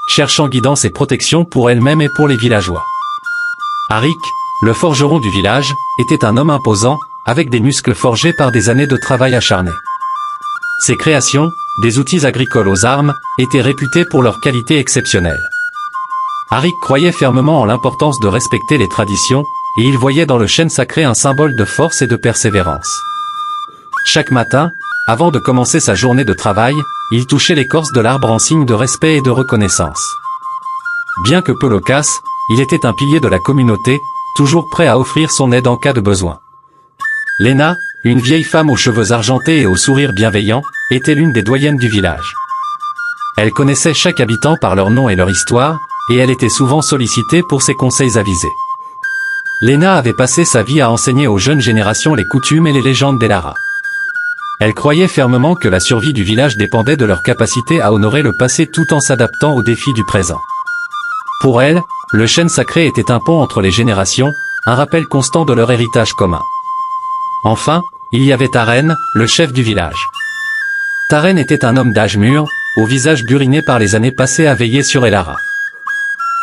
cherchant guidance et protection pour elle-même et pour les villageois. Arik, le forgeron du village, était un homme imposant, avec des muscles forgés par des années de travail acharné. Ses créations, des outils agricoles aux armes, étaient réputées pour leur qualité exceptionnelle. Arik croyait fermement en l'importance de respecter les traditions, et il voyait dans le chêne sacré un symbole de force et de persévérance. Chaque matin, avant de commencer sa journée de travail, il touchait l'écorce de l'arbre en signe de respect et de reconnaissance. Bien que peu loquace, il était un pilier de la communauté, toujours prêt à offrir son aide en cas de besoin. Lena, une vieille femme aux cheveux argentés et au sourire bienveillant, était l'une des doyennes du village. Elle connaissait chaque habitant par leur nom et leur histoire, et elle était souvent sollicitée pour ses conseils avisés. Lena avait passé sa vie à enseigner aux jeunes générations les coutumes et les légendes d'Elara. Elle croyait fermement que la survie du village dépendait de leur capacité à honorer le passé tout en s'adaptant aux défis du présent. Pour elle, le chêne sacré était un pont entre les générations, un rappel constant de leur héritage commun. Enfin, il y avait Taren, le chef du village. Taren était un homme d'âge mûr, au visage buriné par les années passées à veiller sur Elara.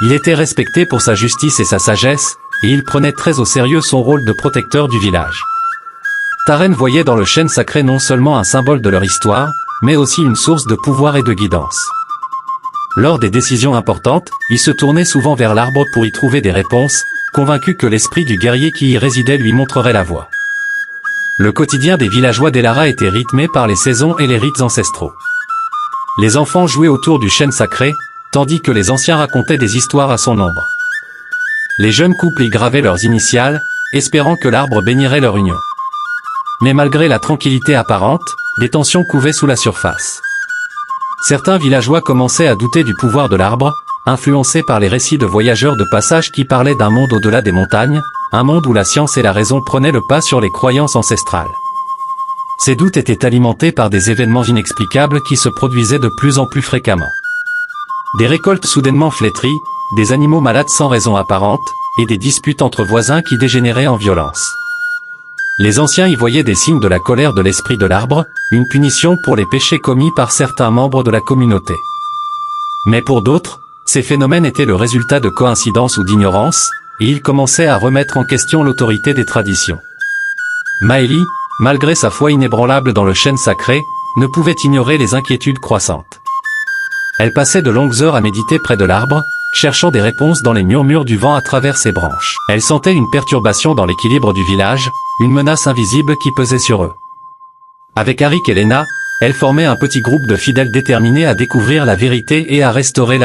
Il était respecté pour sa justice et sa sagesse, et il prenait très au sérieux son rôle de protecteur du village. Taren voyait dans le chêne sacré non seulement un symbole de leur histoire, mais aussi une source de pouvoir et de guidance. Lors des décisions importantes, il se tournait souvent vers l'arbre pour y trouver des réponses, convaincu que l'esprit du guerrier qui y résidait lui montrerait la voie. Le quotidien des villageois d'Elara était rythmé par les saisons et les rites ancestraux. Les enfants jouaient autour du chêne sacré, tandis que les anciens racontaient des histoires à son ombre. Les jeunes couples y gravaient leurs initiales, espérant que l'arbre bénirait leur union. Mais malgré la tranquillité apparente, des tensions couvaient sous la surface. Certains villageois commençaient à douter du pouvoir de l'arbre, influencés par les récits de voyageurs de passage qui parlaient d'un monde au-delà des montagnes, un monde où la science et la raison prenaient le pas sur les croyances ancestrales. Ces doutes étaient alimentés par des événements inexplicables qui se produisaient de plus en plus fréquemment. Des récoltes soudainement flétries, des animaux malades sans raison apparente, et des disputes entre voisins qui dégénéraient en violence. Les anciens y voyaient des signes de la colère de l'esprit de l'arbre, une punition pour les péchés commis par certains membres de la communauté. Mais pour d'autres, ces phénomènes étaient le résultat de coïncidences ou d'ignorance, et ils commençaient à remettre en question l'autorité des traditions. Maëlie, malgré sa foi inébranlable dans le chêne sacré, ne pouvait ignorer les inquiétudes croissantes. Elle passait de longues heures à méditer près de l'arbre, cherchant des réponses dans les murmures du vent à travers ses branches. Elle sentait une perturbation dans l'équilibre du village, une menace invisible qui pesait sur eux. Avec Arik et Lena, elle formait un petit groupe de fidèles déterminés à découvrir la vérité et à restaurer la